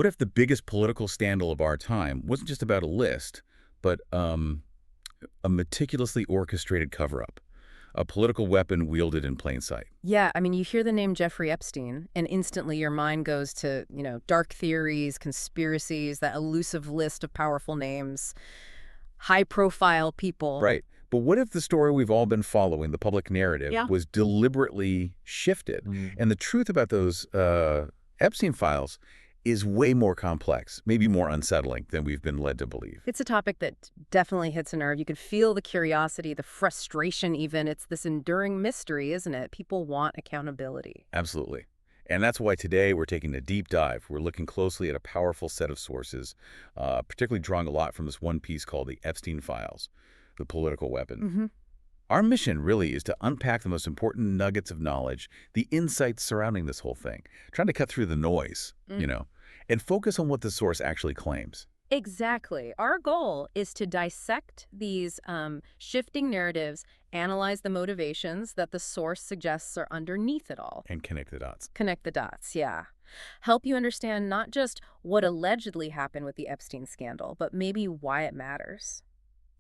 What if the biggest political scandal of our time wasn't just about a list, but a meticulously orchestrated cover-up, a political weapon wielded in plain sight? Yeah, I mean, you hear the name Jeffrey Epstein, and instantly your mind goes to, dark theories, conspiracies, that elusive list of powerful names, high-profile people. Right. But what if the story we've all been following, the public narrative, Yeah. was deliberately shifted? And the truth about those Epstein files is way more complex, maybe more unsettling than we've been led to believe. It's a topic that definitely hits a nerve. You could feel the curiosity, the frustration even. It's this enduring mystery, isn't it? People want accountability. Absolutely. And that's why today we're taking a deep dive. We're looking closely at a powerful set of sources, particularly drawing a lot from this one piece called the Epstein Files, the political weapon. Our mission really is to unpack the most important nuggets of knowledge, the insights surrounding this whole thing, trying to cut through the noise, and focus on what the source actually claims. Exactly. Our goal is to dissect these shifting narratives, analyze the motivations that the source suggests are underneath it all. And connect the dots. Connect the dots, yeah. Help you understand not just what allegedly happened with the Epstein scandal, but maybe why it matters.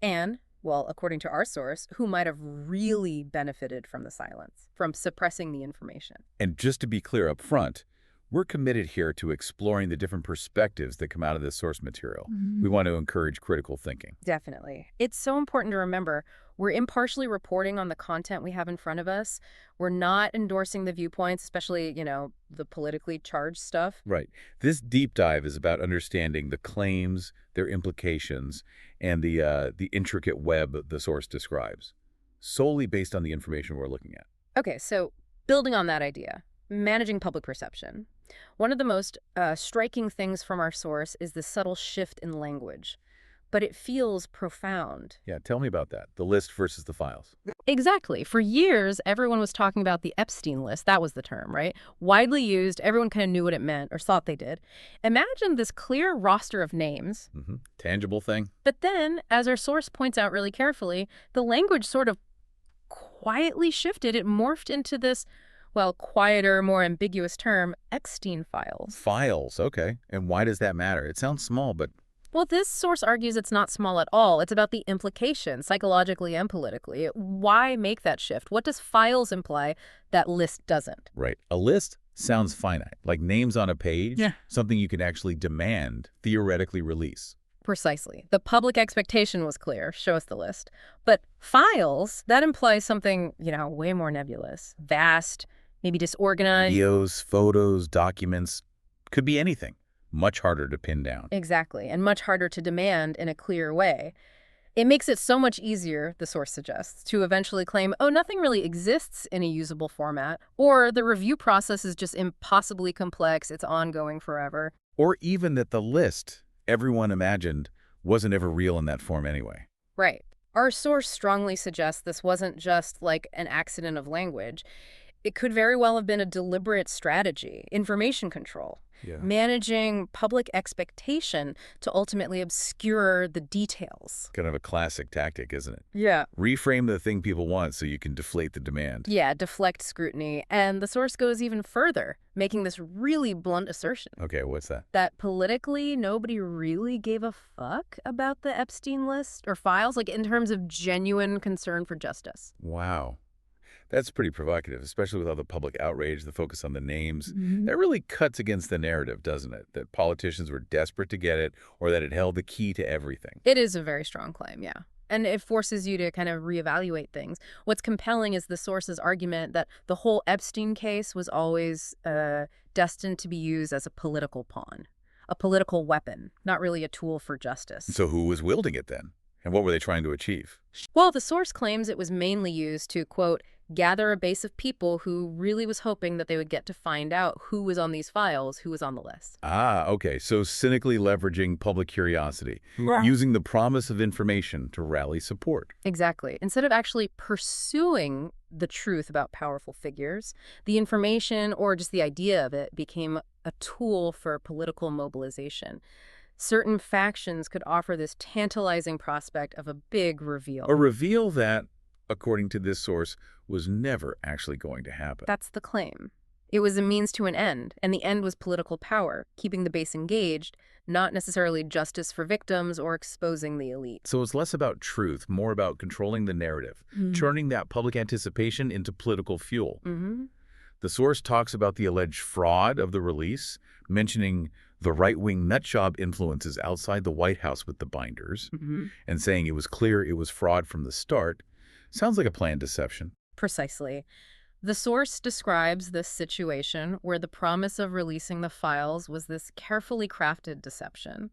And, well, according to our source, who might have really benefited from the silence, from suppressing the information. And just to be clear up front, we're committed here to exploring the different perspectives that come out of this source material. We want to encourage critical thinking. Definitely. It's so important to remember we're impartially reporting on the content we have in front of us. We're not endorsing the viewpoints, especially, the politically charged stuff. Right. This deep dive is about understanding the claims, their implications, and the intricate web the source describes, solely based on the information we're looking at. Okay, so building on that idea, managing public perception. One of the most striking things from our source is the subtle shift in language, but it feels profound. Yeah, tell me about that, the list versus the files. Exactly. For years, everyone was talking about the Epstein list. That was the term, right? Widely used. Everyone kind of knew what it meant or thought they did. Imagine this clear roster of names. Tangible thing. But then, as our source points out really carefully, the language sort of quietly shifted. It morphed into this, well, quieter, more ambiguous term, Epstein files. Files, okay. And why does that matter? It sounds small, but... Well, this source argues it's not small at all. It's about the implications, psychologically and politically. Why make that shift? What does files imply that list doesn't? Right. A list sounds finite, like names on a page, Yeah. something you can actually demand, theoretically release. Precisely. The public expectation was clear. Show us the list. But files, that implies something, way more nebulous, vast, maybe disorganized. Videos, photos, documents, could be anything. Much harder to pin down. Exactly, and much harder to demand in a clear way. It makes it so much easier, the source suggests, to eventually claim, oh, nothing really exists in a usable format, or the review process is just impossibly complex, it's ongoing forever. Or even that the list everyone imagined wasn't ever real in that form anyway. Right. Our source strongly suggests this wasn't just like an accident of language. It could very well have been a deliberate strategy, information control, managing public expectation to ultimately obscure the details. Kind of a classic tactic, isn't it? Yeah. Reframe the thing people want so you can deflate the demand. Yeah, deflect scrutiny. And the source goes even further, making this really blunt assertion. Okay, what's that? That politically, nobody really gave a fuck about the Epstein list or files, like in terms of genuine concern for justice. Wow. That's pretty provocative, especially with all the public outrage, the focus on the names. That really cuts against the narrative, doesn't it? That politicians were desperate to get it or that it held the key to everything. It is a very strong claim, yeah. And it forces you to kind of reevaluate things. What's compelling is the source's argument that the whole Epstein case was always destined to be used as a political pawn, a political weapon, not really a tool for justice. So who was wielding it then? And what were they trying to achieve? Well, the source claims it was mainly used to, quote, gather a base of people who really was hoping that they would get to find out who was on these files, who was on the list. Ah, okay. So cynically leveraging public curiosity, using the promise of information to rally support. Exactly. Instead of actually pursuing the truth about powerful figures, the information or just the idea of it became a tool for political mobilization. Certain factions could offer this tantalizing prospect of a big reveal. A reveal that, according to this source, was never actually going to happen. That's the claim. It was a means to an end, and the end was political power, keeping the base engaged, not necessarily justice for victims or exposing the elite. So it's less about truth, more about controlling the narrative, turning that public anticipation into political fuel. The source talks about the alleged fraud of the release, mentioning the right-wing nutjob influences outside the White House with the binders, and saying it was clear it was fraud from the start. Sounds like a planned deception. Precisely. The source describes this situation where the promise of releasing the files was this carefully crafted deception,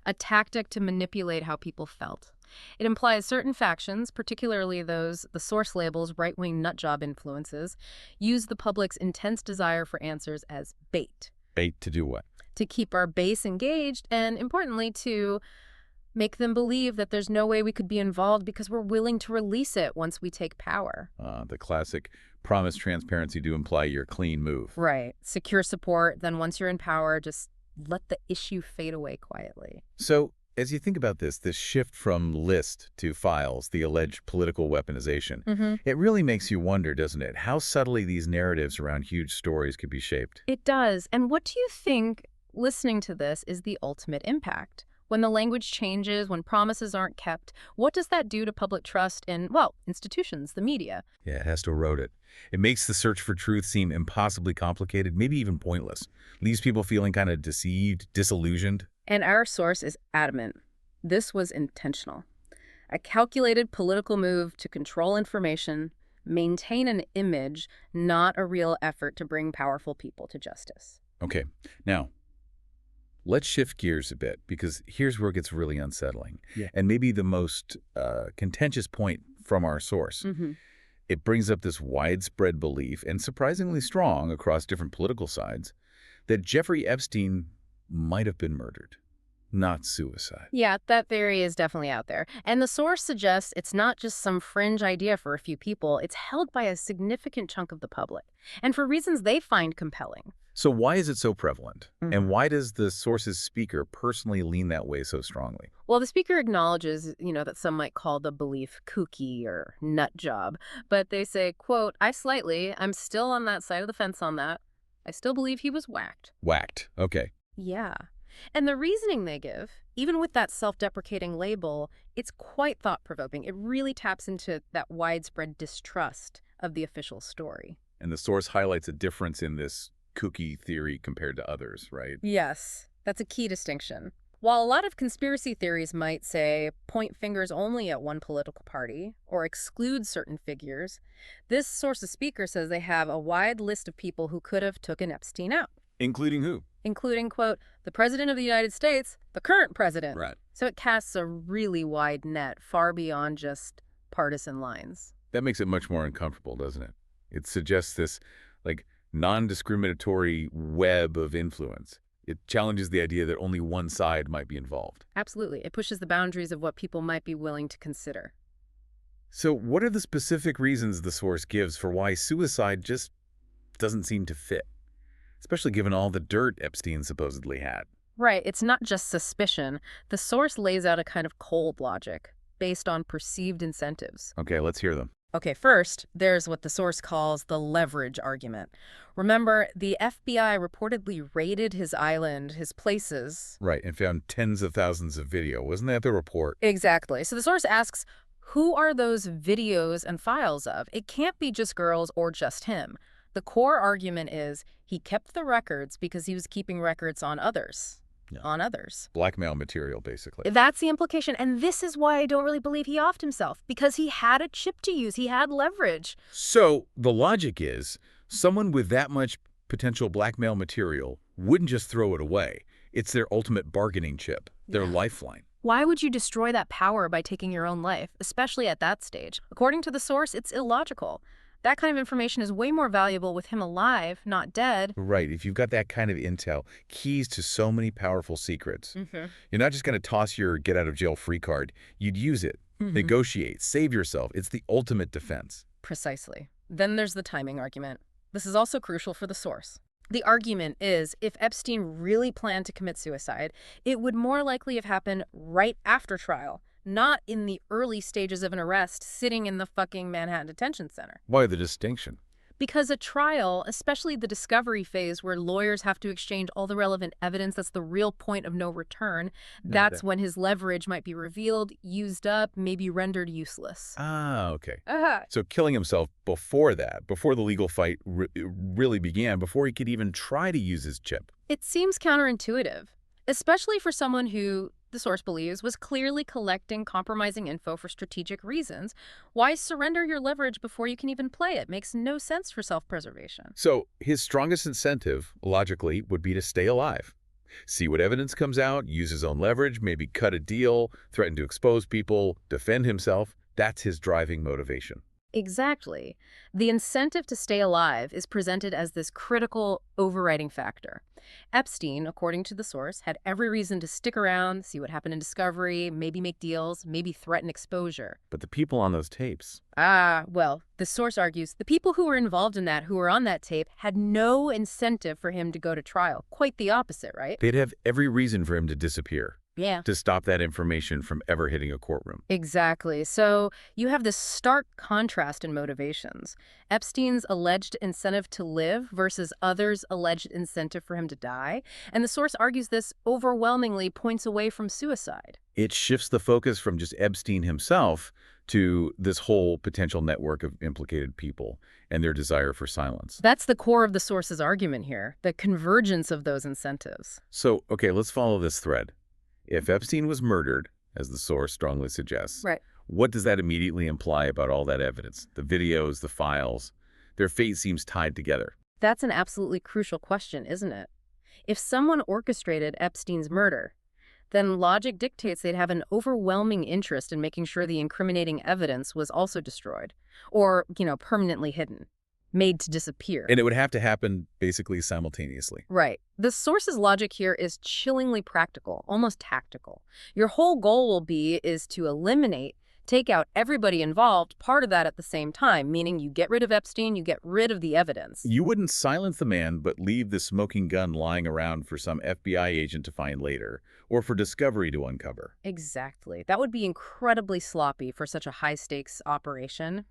a tactic to manipulate how people felt. It implies certain factions, particularly those the source labels right-wing nutjob influences, use the public's intense desire for answers as bait. Bait to do what? To keep our base engaged and, importantly, to make them believe that there's no way we could be involved because we're willing to release it once we take power. The classic promise transparency to imply your clean move. Right. Secure support, then once you're in power, just let the issue fade away quietly. So, as you think about this shift from list to files, the alleged political weaponization, it really makes you wonder, doesn't it, how subtly these narratives around huge stories could be shaped? It does. And what do you think, listening to this, is the ultimate impact? When the language changes, when promises aren't kept, what does that do to public trust in, well, institutions, the media? Yeah, it has to erode it. It makes the search for truth seem impossibly complicated, maybe even pointless. Leaves people feeling kind of deceived, disillusioned. And our source is adamant. This was intentional. A calculated political move to control information, maintain an image, not a real effort to bring powerful people to justice. Okay, now, let's shift gears a bit, because here's where it gets really unsettling. And maybe the most contentious point from our source. It brings up this widespread belief, and surprisingly strong across different political sides, that Jeffrey Epstein might have been murdered, not suicide. Yeah, that theory is definitely out there. And the source suggests it's not just some fringe idea for a few people. It's held by a significant chunk of the public, and for reasons they find compelling. So why is it so prevalent? And why does the source's speaker personally lean that way so strongly? Well, the speaker acknowledges, that some might call the belief kooky or nut job, but they say, quote, I'm still on that side of the fence on that. I still believe he was whacked. Whacked. Okay. Yeah. And the reasoning they give, even with that self-deprecating label, it's quite thought-provoking. It really taps into that widespread distrust of the official story. And the source highlights a difference in this kooky theory compared to others, right? Yes, that's a key distinction. While a lot of conspiracy theories might say point fingers only at one political party or exclude certain figures, this source's speaker says they have a wide list of people who could have taken Epstein out. Including who? Including, quote, the President of the United States, the current president. Right. So it casts a really wide net, far beyond just partisan lines. That makes it much more uncomfortable, doesn't it? It suggests this, non-discriminatory web of influence. It challenges the idea that only one side might be involved. Absolutely. It pushes the boundaries of what people might be willing to consider. So what are the specific reasons the source gives for why suicide just doesn't seem to fit? Especially given all the dirt Epstein supposedly had. Right. It's not just suspicion. The source lays out a kind of cold logic based on perceived incentives. Okay, let's hear them. Okay, first, there's what the source calls the leverage argument. Remember, the FBI reportedly raided his island, his places. Right, and found tens of thousands of video. Wasn't that the report? Exactly. So the source asks, who are those videos and files of? It can't be just girls or just him. The core argument is he kept the records because he was keeping records on others. Yeah. On others. Blackmail material, basically. That's the implication. And this is why I don't really believe he offed himself, because he had a chip to use. He had leverage. So the logic is someone with that much potential blackmail material wouldn't just throw it away. It's their ultimate bargaining chip, their lifeline. Why would you destroy that power by taking your own life, especially at that stage? According to the source, it's illogical. That kind of information is way more valuable with him alive, not dead. Right. If you've got that kind of intel, keys to so many powerful secrets, you're not just going to toss your get-out-of-jail-free card. You'd use it, negotiate, save yourself. It's the ultimate defense. Precisely. Then there's the timing argument. This is also crucial for the source. The argument is, if Epstein really planned to commit suicide, it would more likely have happened right after trial, not in the early stages of an arrest sitting in the fucking Manhattan Detention Center. Why the distinction? Because a trial, especially the discovery phase where lawyers have to exchange all the relevant evidence, that's the real point of no return, that's when his leverage might be revealed, used up, maybe rendered useless. Ah, okay. Uh-huh. So killing himself before that, before the legal fight really began, before he could even try to use his chip. It seems counterintuitive, especially for someone who, the source believes, was clearly collecting compromising info for strategic reasons. Why surrender your leverage before you can even play it? Makes no sense for self-preservation. So his strongest incentive, logically, would be to stay alive. See what evidence comes out, use his own leverage, maybe cut a deal, threaten to expose people, defend himself. That's his driving motivation. Exactly. The incentive to stay alive is presented as this critical overriding factor. Epstein, according to the source, had every reason to stick around, see what happened in discovery, maybe make deals, maybe threaten exposure. But the people on those tapes, Well, the source argues the people who were involved in that, who were on that tape, had no incentive for him to go to trial. Quite the opposite, right? they'd have every reason for him to disappear, Yeah. to stop that information from ever hitting a courtroom. Exactly. So you have this stark contrast in motivations. Epstein's alleged incentive to live versus others' alleged incentive for him to die. And the source argues this overwhelmingly points away from suicide. It shifts the focus from just Epstein himself to this whole potential network of implicated people and their desire for silence. That's the core of the source's argument here, the convergence of those incentives. So, okay, let's follow this thread. If Epstein was murdered, as the source strongly suggests, Right. what does that immediately imply about all that evidence? The videos, the files, their fate seems tied together. That's an absolutely crucial question, isn't it? If someone orchestrated Epstein's murder, then logic dictates they'd have an overwhelming interest in making sure the incriminating evidence was also destroyed or, permanently hidden, made to disappear. And it would have to happen basically simultaneously. Right. The source's logic here is chillingly practical, almost tactical. Your whole goal is to eliminate, take out everybody involved, part of that at the same time, meaning you get rid of Epstein, you get rid of the evidence. You wouldn't silence the man, but leave the smoking gun lying around for some FBI agent to find later, or for discovery to uncover. Exactly. That would be incredibly sloppy for such a high-stakes operation.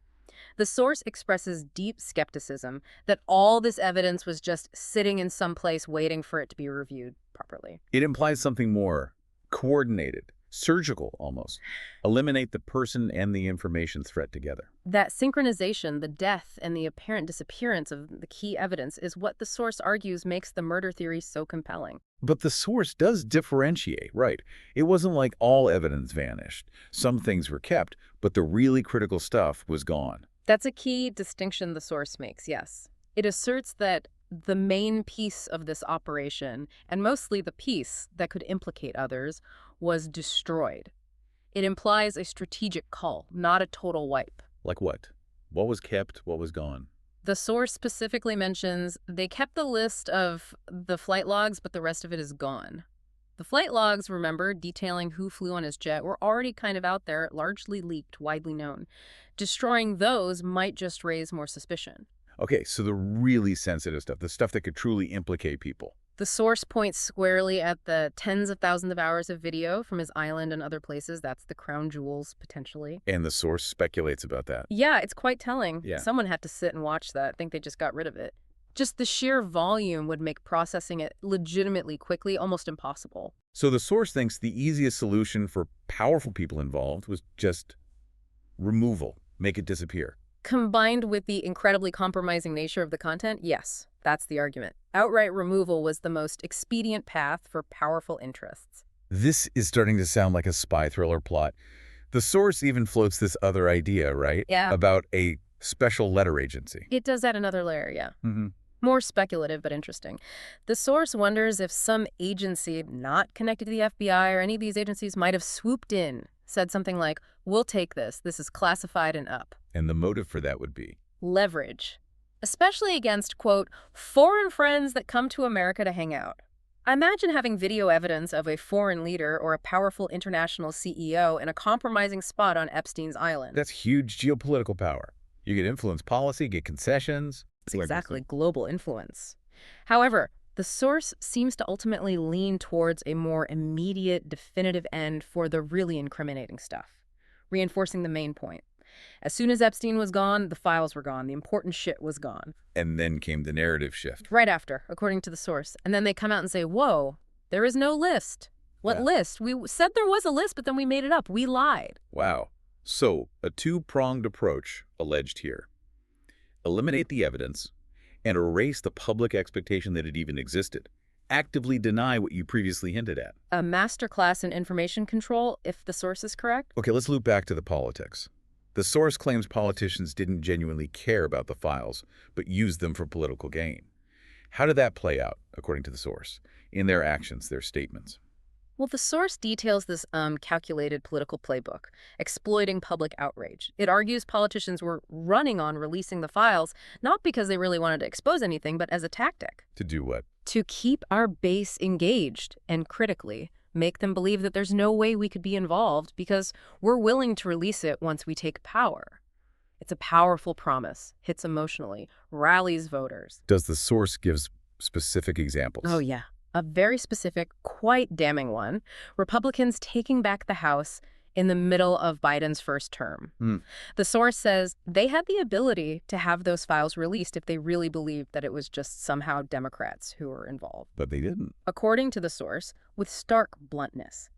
The source expresses deep skepticism that all this evidence was just sitting in some place waiting for it to be reviewed properly. It implies something more coordinated, surgical almost. Eliminate the person and the information threat together. That synchronization, the death, and the apparent disappearance of the key evidence is what the source argues makes the murder theory so compelling. But the source does differentiate, right? It wasn't like all evidence vanished. Some things were kept, but the really critical stuff was gone. That's a key distinction the source makes, yes. It asserts that the main piece of this operation, and mostly the piece that could implicate others, was destroyed. It implies a strategic cull, not a total wipe. Like what? What was kept? What was gone? The source specifically mentions they kept the list of the flight logs, but the rest of it is gone. The flight logs, remember, detailing who flew on his jet, were already kind of out there, largely leaked, widely known. Destroying those might just raise more suspicion. Okay, so the really sensitive stuff, the stuff that could truly implicate people. The source points squarely at the tens of thousands of hours of video from his island and other places. That's the crown jewels, potentially. And the source speculates about that. Yeah, it's quite telling. Yeah. Someone had to sit and watch that. I think they just got rid of it. Just the sheer volume would make processing it legitimately quickly almost impossible. So the source thinks the easiest solution for powerful people involved was just removal, make it disappear. Combined with the incredibly compromising nature of the content, yes, that's the argument. Outright removal was the most expedient path for powerful interests. This is starting to sound like a spy thriller plot. The source even floats this other idea, right? Yeah. About a special letter agency. It does add another layer, yeah. Mm-hmm. More speculative, but interesting. The source wonders if some agency not connected to the FBI or any of these agencies might have swooped in, said something like, "We'll take this. This is classified and up." And the motive for that would be? Leverage. Especially against, quote, foreign friends that come to America to hang out. Imagine having video evidence of a foreign leader or a powerful international CEO in a compromising spot on Epstein's island. That's huge geopolitical power. You get influence policy, get concessions. It's exactly global influence. However, the source seems to ultimately lean towards a more immediate, definitive end for the really incriminating stuff, reinforcing the main point. As soon as Epstein was gone, the files were gone. The important shit was gone. And then came the narrative shift. Right after, according to the source. And then they come out and say, whoa, there is no list. What list? We said there was a list, but then we made it up. We lied. Wow. So, a two-pronged approach alleged here. Eliminate the evidence and erase the public expectation that it even existed. Actively deny what you previously hinted at. A masterclass in information control, if the source is correct? Okay, let's loop back to the politics. The source claims politicians didn't genuinely care about the files, but used them for political gain. How did that play out, according to the source, in their actions, their statements? Well, the source details this calculated political playbook, exploiting public outrage. It argues politicians were running on releasing the files, not because they really wanted to expose anything, but as a tactic. To do what? To keep our base engaged and critically make them believe that there's no way we could be involved because we're willing to release it once we take power. It's a powerful promise, hits emotionally, rallies voters. Does the source give specific examples? Oh, yeah. A very specific, quite damning one. Republicans taking back the House in the middle of Biden's first term. The source says they had the ability to have those files released if they really believed that it was just somehow Democrats who were involved. But they didn't. According to the source, with stark bluntness.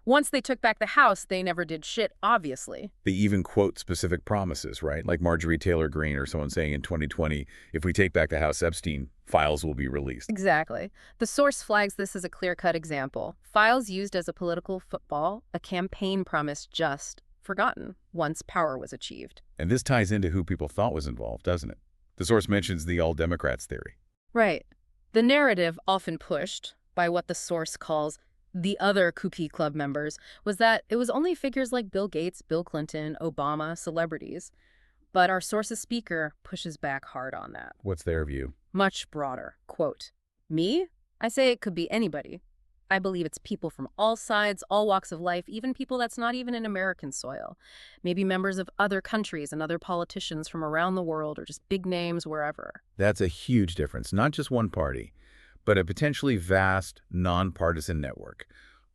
Once they took back the House, they never did shit, obviously. They even quote specific promises, right? Like Marjorie Taylor Greene or someone saying in 2020, if we take back the House Epstein, files will be released. Exactly. The source flags this as a clear-cut example. Files used as a political football, a campaign promise just forgotten once power was achieved. And this ties into who people thought was involved, doesn't it? The source mentions the all-Democrats theory. Right. The narrative often pushed by what the source calls the other Cookie Club members was that it was only figures like Bill Gates, Bill Clinton, Obama, celebrities. But our source's speaker pushes back hard on that. What's their view? Much broader. Quote, me? I say it could be anybody. I believe it's people from all sides, all walks of life, even people that's not even in American soil. Maybe members of other countries and other politicians from around the world or just big names wherever. That's a huge difference. Not just one party, but a potentially vast, nonpartisan network.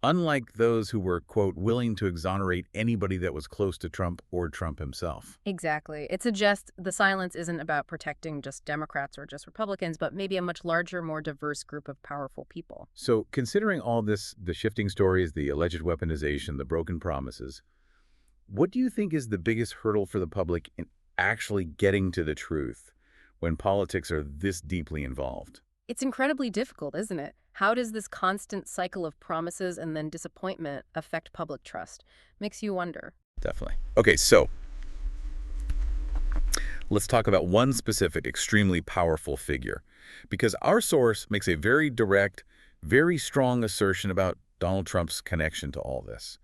Unlike those who were, quote, willing to exonerate anybody that was close to Trump or Trump himself. Exactly. It suggests the silence isn't about protecting just Democrats or just Republicans, but maybe a much larger, more diverse group of powerful people. So considering all this, the shifting stories, the alleged weaponization, the broken promises, what do you think is the biggest hurdle for the public in actually getting to the truth when politics are this deeply involved? It's incredibly difficult, isn't it? How does this constant cycle of promises and then disappointment affect public trust? Makes you wonder. Definitely. Okay, so let's talk about one specific, extremely powerful figure, because our source makes a very direct, very strong assertion about Donald Trump's connection to all this.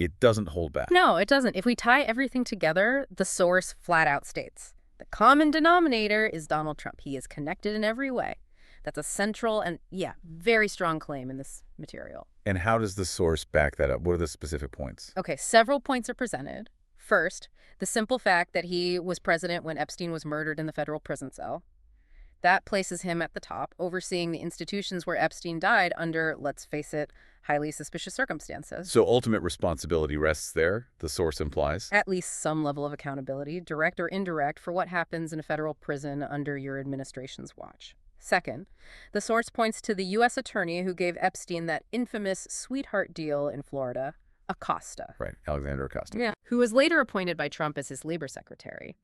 It doesn't hold back. No, it doesn't. If we tie everything together, the source flat out states, the common denominator is Donald Trump. He is connected in every way. That's a central and, yeah, very strong claim in this material. And how does the source back that up? What are the specific points? Okay, several points are presented. First, the simple fact that he was president when Epstein was murdered in the federal prison cell. That places him at the top, overseeing the institutions where Epstein died under, let's face it, highly suspicious circumstances. So ultimate responsibility rests there, the source implies? At least some level of accountability, direct or indirect, for what happens in a federal prison under your administration's watch. Second, the source points to the U.S. attorney who gave Epstein that infamous sweetheart deal in Florida, Acosta. Right, Alexander Acosta. Yeah, who was later appointed by Trump as his labor secretary.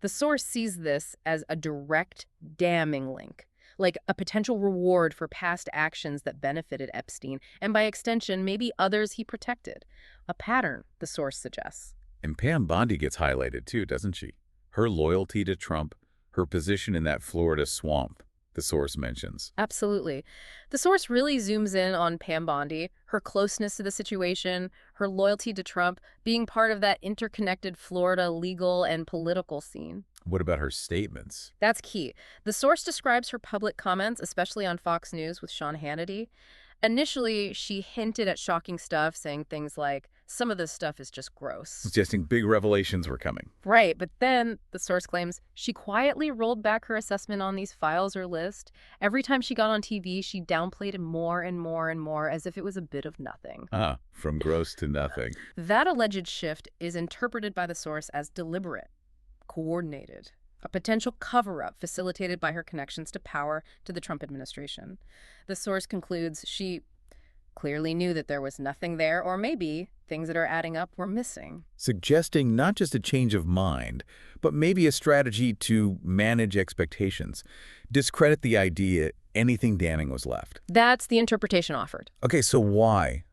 The source sees this as a direct, damning link, like a potential reward for past actions that benefited Epstein, and by extension, maybe others he protected. A pattern, the source suggests. And Pam Bondi gets highlighted too, doesn't she? Her loyalty to Trump, her position in that Florida swamp, the source mentions. Absolutely. The source really zooms in on Pam Bondi, her closeness to the situation, her loyalty to Trump, being part of that interconnected Florida legal and political scene. What about her statements? That's key. The source describes her public comments, especially on Fox News with Sean Hannity, Initially, she hinted at shocking stuff, saying things like, some of this stuff is just gross. Suggesting big revelations were coming. Right, but then, the source claims, she quietly rolled back her assessment on these files or list. Every time she got on TV, she downplayed it more and more and more, as if it was a bit of nothing. From gross to nothing. That alleged shift is interpreted by the source as deliberate, coordinated, a potential cover-up facilitated by her connections to power to the Trump administration. The source concludes she clearly knew that there was nothing there, or maybe things that are adding up were missing. Suggesting not just a change of mind, but maybe a strategy to manage expectations, discredit the idea anything damning was left. That's the interpretation offered. Okay, so why?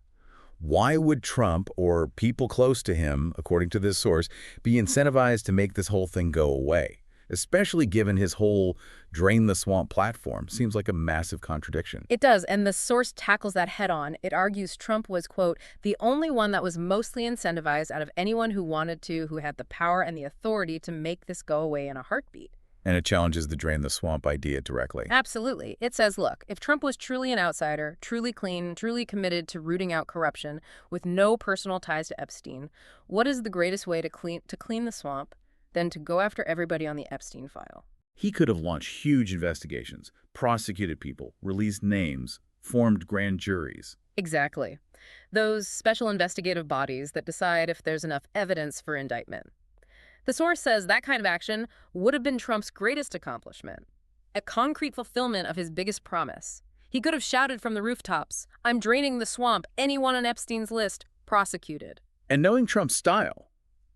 Why would Trump or people close to him, according to this source, be incentivized to make this whole thing go away? Especially given his whole drain the swamp platform. Seems like a massive contradiction. It does, and the source tackles that head on. It argues Trump was, quote, the only one that was mostly incentivized out of anyone who wanted to, who had the power and the authority to make this go away in a heartbeat. And it challenges the drain the swamp idea directly. Absolutely. It says, look, if Trump was truly an outsider, truly clean, truly committed to rooting out corruption, with no personal ties to Epstein, what is the greatest way to clean the swamp than to go after everybody on the Epstein file? He could have launched huge investigations, prosecuted people, released names, formed grand juries. Exactly. Those special investigative bodies that decide if there's enough evidence for indictment. The source says that kind of action would have been Trump's greatest accomplishment, a concrete fulfillment of his biggest promise. He could have shouted from the rooftops, I'm draining the swamp, anyone on Epstein's list, prosecuted. And knowing Trump's style,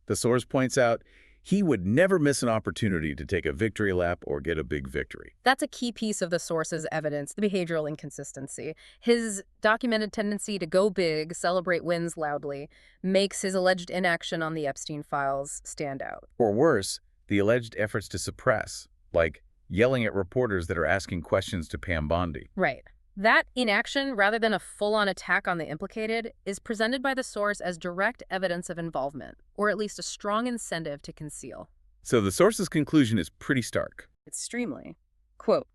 the source points out, he would never miss an opportunity to take a victory lap or get a big victory. That's a key piece of the source's evidence, the behavioral inconsistency. His documented tendency to go big, celebrate wins loudly, makes his alleged inaction on the Epstein files stand out. Or worse, the alleged efforts to suppress, like yelling at reporters that are asking questions to Pam Bondi. Right. That inaction, rather than a full-on attack on the implicated, is presented by the source as direct evidence of involvement, or at least a strong incentive to conceal. So the source's conclusion is pretty stark. Extremely. Quote,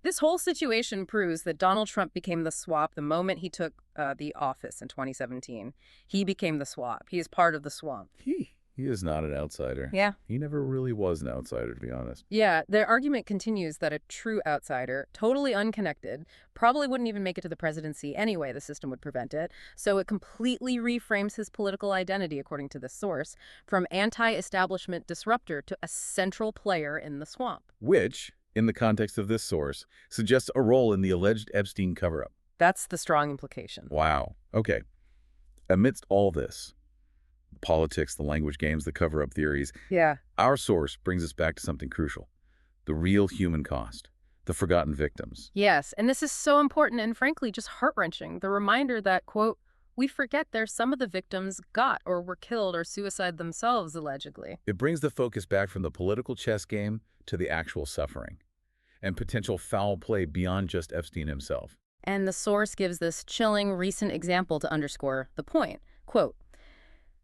this whole situation proves that Donald Trump became the swamp the moment he took the office in 2017. He became the swamp. He is part of the swamp. He is not an outsider. Yeah. He never really was an outsider, to be honest. Yeah, their argument continues that a true outsider, totally unconnected, probably wouldn't even make it to the presidency anyway. The system would prevent it. So it completely reframes his political identity, according to this source, from anti-establishment disruptor to a central player in the swamp. Which, in the context of this source, suggests a role in the alleged Epstein cover-up. That's the strong implication. Wow. Okay. Amidst all this, politics, the language games, the cover-up theories, Yeah. our source brings us back to something crucial. The real human cost. The forgotten victims. Yes, and this is so important and frankly just heart-wrenching. The reminder that, quote, we forget there's some of the victims got or were killed or suicide themselves, allegedly. It brings the focus back from the political chess game to the actual suffering and potential foul play beyond just Epstein himself. And the source gives this chilling recent example to underscore the point. Quote,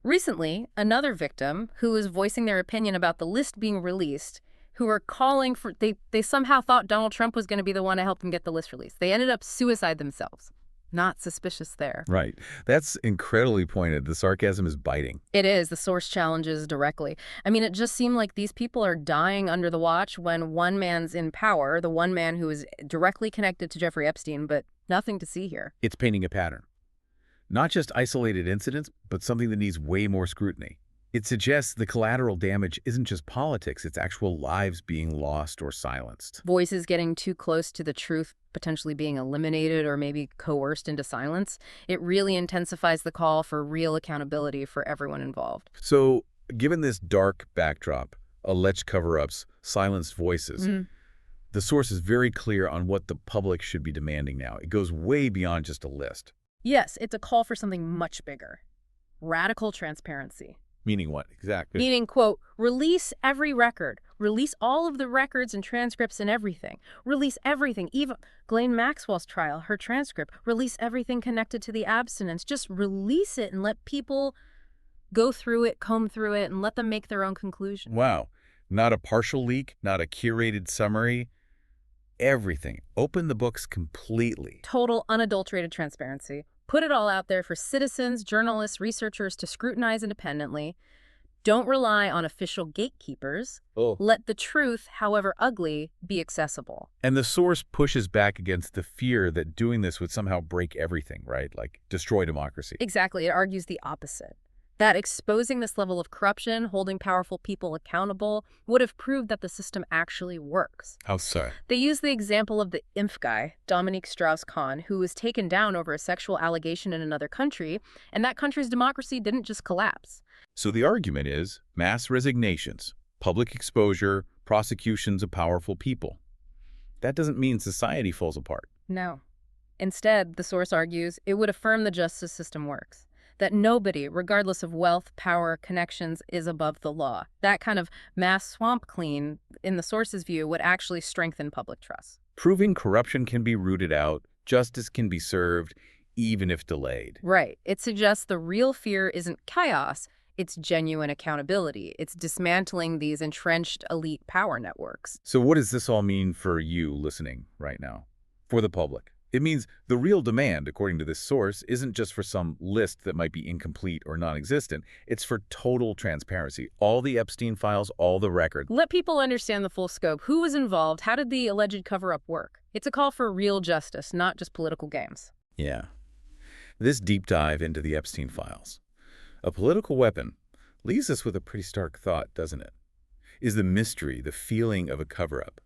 recently, another victim who was voicing their opinion about the list being released, who were calling for, they somehow thought Donald Trump was going to be the one to help them get the list released. They ended up suicide themselves. Not suspicious there. Right. That's incredibly pointed. The sarcasm is biting. It is. The source challenges directly. I mean, it just seemed like these people are dying under the watch when one man's in power, the one man who is directly connected to Jeffrey Epstein, but nothing to see here. It's painting a pattern. Not just isolated incidents, but something that needs way more scrutiny. It suggests the collateral damage isn't just politics, it's actual lives being lost or silenced. Voices getting too close to the truth, potentially being eliminated or maybe coerced into silence. It really intensifies the call for real accountability for everyone involved. So, given this dark backdrop, alleged cover-ups, silenced voices, the source is very clear on what the public should be demanding now. It goes way beyond just a list. Yes, it's a call for something much bigger. Radical transparency. Meaning what, exactly? Meaning, quote, release every record. Release all of the records and transcripts and everything. Release everything. Even Ghislaine Maxwell's trial, her transcript. Release everything connected to the abstinence. Just release it and let people go through it, comb through it, and let them make their own conclusion. Wow. Not a partial leak, not a curated summary. everything. Open the books completely. Total unadulterated transparency. Put it all out there for citizens, journalists, researchers to scrutinize independently. Don't rely on official gatekeepers. Oh. Let the truth, however ugly, be accessible. And the source pushes back against the fear that doing this would somehow break everything, right? Like destroy democracy. Exactly. It argues the opposite. That exposing this level of corruption, holding powerful people accountable, would have proved that the system actually works. How so? They use the example of the IMF guy, Dominique Strauss-Kahn, who was taken down over a sexual allegation in another country, and that country's democracy didn't just collapse. So the argument is mass resignations, public exposure, prosecutions of powerful people. That doesn't mean society falls apart. No. Instead, the source argues, it would affirm the justice system works. That nobody, regardless of wealth, power, connections, is above the law. That kind of mass swamp clean, in the source's view, would actually strengthen public trust. Proving corruption can be rooted out, justice can be served, even if delayed. Right. It suggests the real fear isn't chaos, it's genuine accountability. It's dismantling these entrenched elite power networks. So what does this all mean for you listening right now? For the public? It means the real demand, according to this source, isn't just for some list that might be incomplete or non-existent. It's for total transparency. All the Epstein files, all the records. Let people understand the full scope. Who was involved? How did the alleged cover-up work? It's a call for real justice, not just political games. Yeah. This deep dive into the Epstein files. A political weapon leaves us with a pretty stark thought, doesn't it? Is the mystery, the feeling of a cover-up?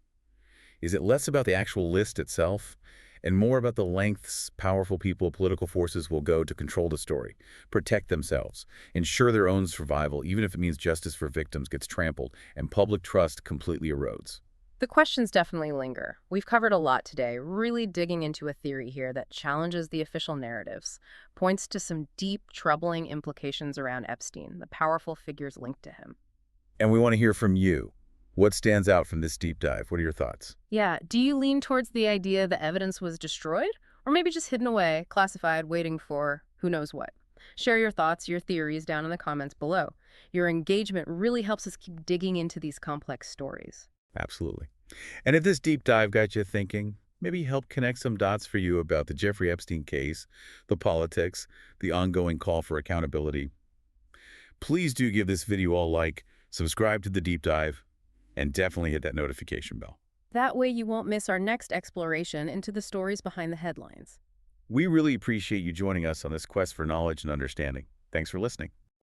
Is it less about the actual list itself and more about the lengths powerful people, political forces will go to control the story, protect themselves, ensure their own survival, even if it means justice for victims gets trampled and public trust completely erodes? The questions definitely linger. We've covered a lot today, really digging into a theory here that challenges the official narratives, points to some deep, troubling implications around Epstein, the powerful figures linked to him. And we want to hear from you. What stands out from this deep dive? What are your thoughts? Yeah, do you lean towards the idea the evidence was destroyed? Or maybe just hidden away, classified, waiting for who knows what? Share your thoughts, your theories down in the comments below. Your engagement really helps us keep digging into these complex stories. Absolutely. And if this deep dive got you thinking, maybe help connect some dots for you about the Jeffrey Epstein case, the politics, the ongoing call for accountability, please do give this video a like, subscribe to the deep dive, and definitely hit that notification bell. That way you won't miss our next exploration into the stories behind the headlines. We really appreciate you joining us on this quest for knowledge and understanding. Thanks for listening.